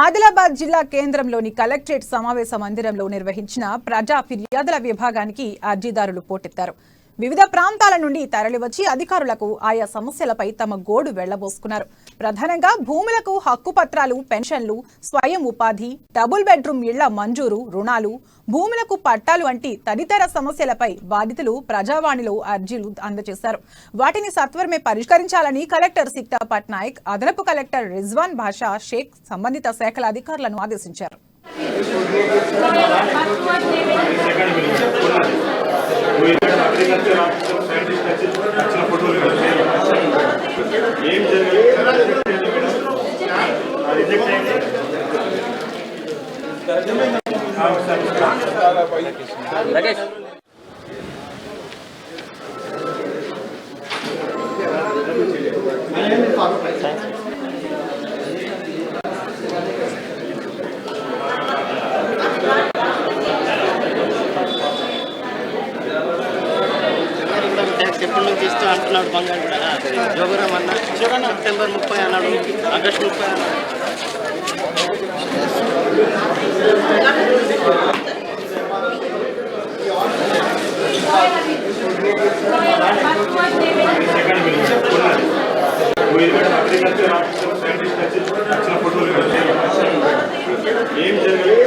ఆదిలాబాద్ జిల్లా కేంద్రంలోని కలెక్టరేట్ సమావేశ మందిరంలో నిర్వహించిన ప్రజా ఫిర్యాదుల విభాగానికి అర్జీదారులు పోటెత్తారు. వివిధ ప్రాంతాల నుండి తరలివచ్చి అధికారులకు ఆయా సమస్యలపై తమ గోడు వెళ్లబోసుకున్నారు. ప్రధానంగా భూములకు హక్కు పత్రాలు, పెన్షన్లు, స్వయం ఉపాధి, డబుల్ బెడ్రూమ్ ఇళ్ల మంజూరు, రుణాలు, భూములకు పట్టాలు వంటి తదితర సమస్యలపై బాధితులు ప్రజావాణిలో అర్జీలు అందజేశారు. వాటిని సత్వరమే పరిష్కరించాలని కలెక్టర్ సిక్తా పట్నాయక్, అదనపు కలెక్టర్ రిజ్వాన్ బాషా షేక్ సంబంధిత శాఖల అధికారులను ఆదేశించారు. ఎప్పటి నుంచి ఇస్తూ అంటున్నాడు బంగారు జోగురామ్ అన్న సెప్టెంబర్ 30 అన్నాడు, ఆగస్టు 30 అన్నాడు. ఏం జరిగింది